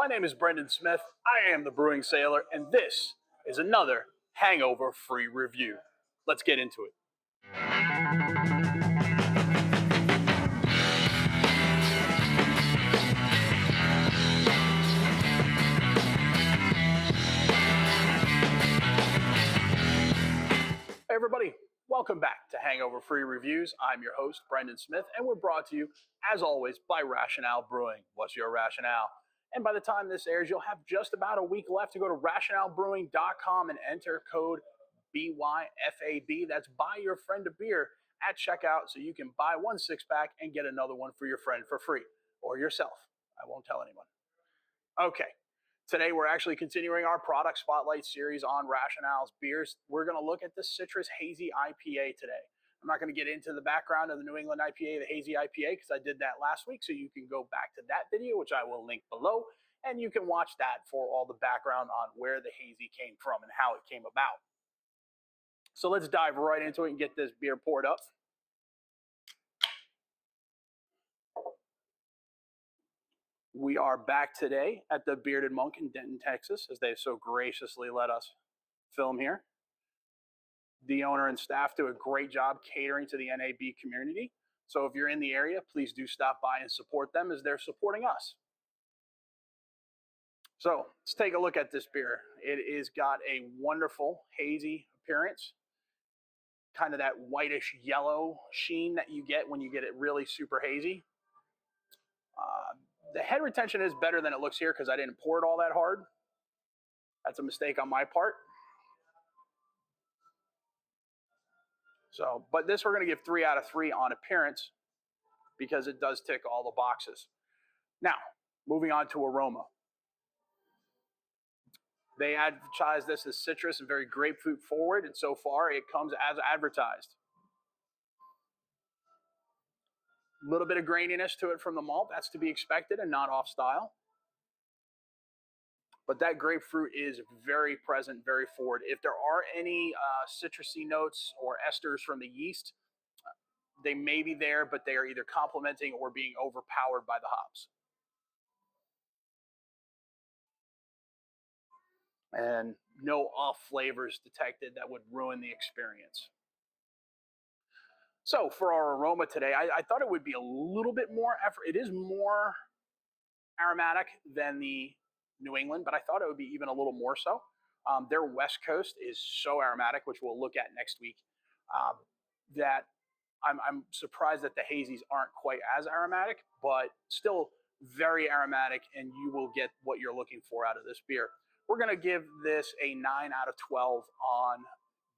name is Brendan Smith. I am the Brewing Sailor, and this is another hangover-free review. Let's get into it. Hey everybody, welcome back to Hangover Free Reviews. I'm your host, Brendan Smith, and we're brought to you, as always, by Rationale Brewing. What's your rationale? And by the time this airs, you'll have just about a week left to go to rationalebrewing.com and enter code BYFAB. That's buy your friend a beer at checkout, so you can buy one six-pack and get another one for your friend for free, or yourself. I won't tell anyone. Okay. Today, we're actually continuing our product spotlight series on Rationale's beers. We're going to look at the Citrus Hazy IPA today. I'm not going to get into the background of the New England IPA, the Hazy IPA, because I did that last week. So you can go back to that video, which I will link below, and you can watch that for all the background on where the Hazy came from and how it came about. So let's dive right into it and get this beer poured up. We are back today at the Bearded Monk in Denton, Texas, as they so graciously let us film here. The owner and staff do a great job catering to the NAB community. So if you're in the area, please do stop by and support them as they're supporting us. So let's take a look at this beer. It has got a wonderful hazy appearance, kind of that whitish yellow sheen that you get when you get it really super hazy. The head retention is better than it looks here because I didn't pour it all that hard. That's a mistake on my part. So, but this we're going to give 3 out of 3 on appearance because it does tick all the boxes. Now, moving on to aroma. They advertise this as citrus and very grapefruit forward, and so far it comes as advertised. A little bit of graininess to it from the malt. That's to be expected and not off style. But that grapefruit is very present, very forward. If there are any citrusy notes or esters from the yeast, they may be there, but they are either complementing or being overpowered by the hops. And no off flavors detected that would ruin the experience. So for our aroma today, I thought it would be a little bit more effort. It is more aromatic than the New England, but I thought it would be even a little more so. Their West Coast is so aromatic, which we'll look at next week, that I'm surprised that the hazies aren't quite as aromatic, but still very aromatic, and you will get what you're looking for out of this beer. We're going to give this a 9 out of 12 on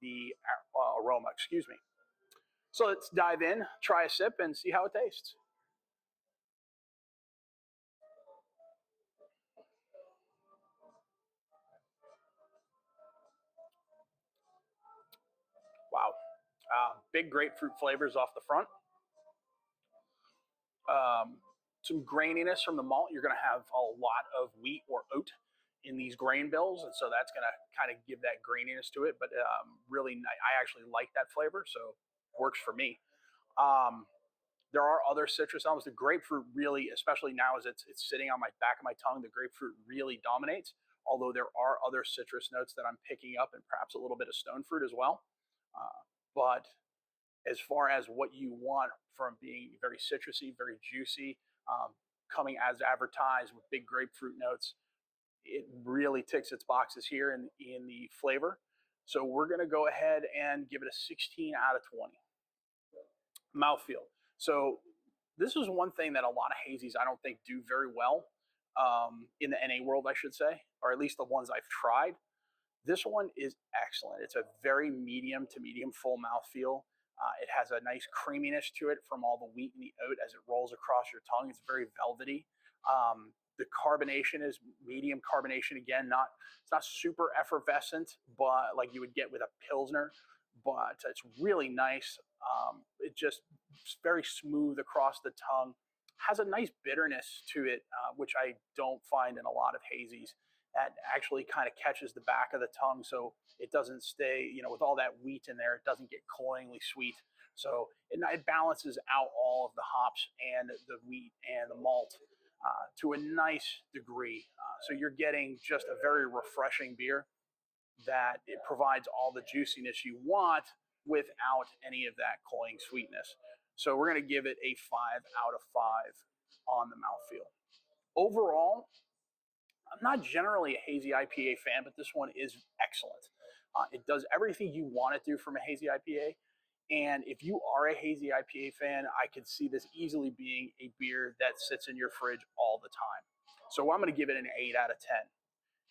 the aroma, excuse me. So let's dive in, try a sip, and see how it tastes. Wow. Big grapefruit flavors off the front. Some graininess from the malt. You're going to have a lot of wheat or oat in these grain bills, and so that's going to kind of give that graininess to it. But really, I actually like that flavor, so it works for me. There are other citrus elements. The grapefruit really, especially now as it's sitting on my back of my tongue, the grapefruit really dominates, although there are other citrus notes that I'm picking up and perhaps a little bit of stone fruit as well. But as far as what you want from being very citrusy, very juicy, coming as advertised with big grapefruit notes, it really ticks its boxes here in the flavor. So we're going to go ahead and give it a 16 out of 20. Mouthfeel. So this is one thing that a lot of hazies I don't think do very well in the NA world, I should say, or at least the ones I've tried. This one is excellent. It's a very medium to medium full mouthfeel. It has a nice creaminess to it from all the wheat and the oat as it rolls across your tongue. It's very velvety. The carbonation is medium carbonation. Again, it's not super effervescent, but like you would get with a Pilsner, but it's really nice. It's very smooth across the tongue. Has a nice bitterness to it, which I don't find in a lot of hazies. That actually kind of catches the back of the tongue, so it doesn't stay, with all that wheat in there, it doesn't get cloyingly sweet. So it balances out all of the hops and the wheat and the malt. to a nice degree. So you're getting just a very refreshing beer that it provides all the juiciness you want without any of that cloying sweetness. So we're going to give it a 5 out of 5 on the mouthfeel. Overall, I'm not generally a hazy IPA fan, but this one is excellent. It does everything you want it to from a hazy IPA. And if you are a hazy IPA fan, I could see this easily being a beer that sits in your fridge all the time. So I'm going to give it an 8 out of 10.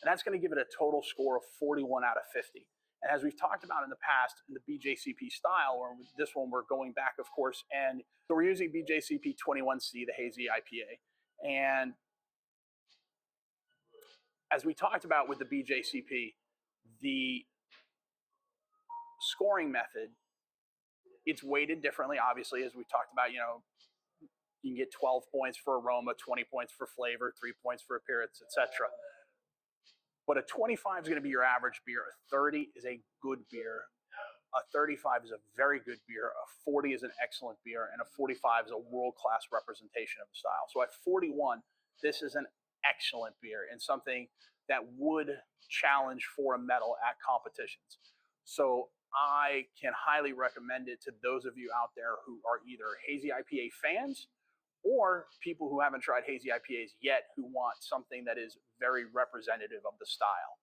And that's going to give it a total score of 41 out of 50. And as we've talked about in the past, in the BJCP style, or this one we're going back, of course, and so we're using BJCP 21C, the hazy IPA. And as we talked about with the BJCP, the scoring method, it's weighted differently, obviously, as we talked about. You can get 12 points for aroma, 20 points for flavor, 3 points for appearance, etc. But a 25 is going to be your average beer. A 30 is a good beer. A 35 is a very good beer. A 40 is an excellent beer. And a 45 is a world-class representation of the style. So at 41, this is an excellent beer and something that would challenge for a medal at competitions. So I can highly recommend it to those of you out there who are either hazy IPA fans or people who haven't tried hazy IPAs yet who want something that is very representative of the style.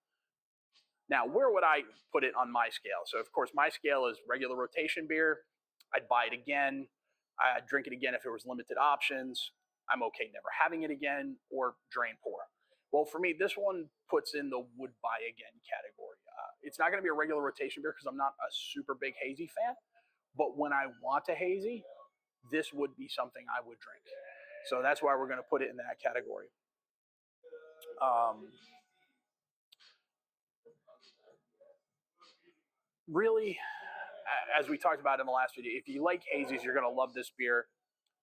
Now, where would I put it on my scale? So, of course, my scale is regular rotation beer. I'd buy it again. I'd drink it again if there was limited options. I'm okay never having it again, or drain pour. Well, for me, this one puts in the would buy again category. It's not going to be a regular rotation beer because I'm not a super big hazy fan. But when I want a hazy, this would be something I would drink. So that's why we're going to put it in that category. Really, as we talked about in the last video, if you like hazies, you're going to love this beer.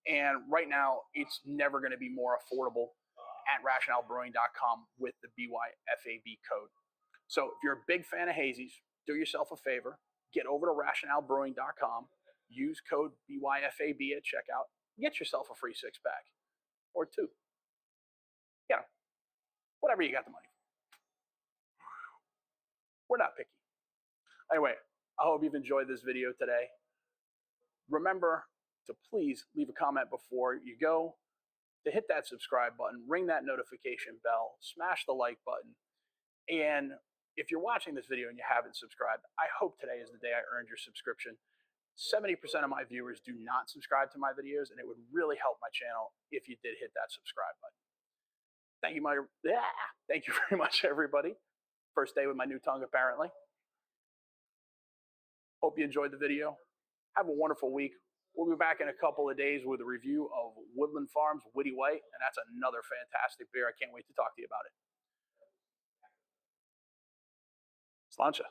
And right now, it's never going to be more affordable at rationalebrewing.com with the BYFAB code. So if you're a big fan of hazies, do yourself a favor, get over to rationalebrewing.com, use code BYFAB at checkout, get yourself a free 6-pack or 2. Whatever you got the money for. We're not picky. Anyway, I hope you've enjoyed this video today. Remember to please leave a comment before you go, to hit that subscribe button, ring that notification bell, smash the like button. And if you're watching this video and you haven't subscribed, I hope today is the day I earned your subscription. 70% of my viewers do not subscribe to my videos, and it would really help my channel if you did hit that subscribe button. Thank you very much, everybody. First day with my new tongue, apparently. Hope you enjoyed the video. Have a wonderful week. We'll be back in a couple of days with a review of Woodland Farms Witty White, and that's another fantastic beer. I can't wait to talk to you about it. Sláinte.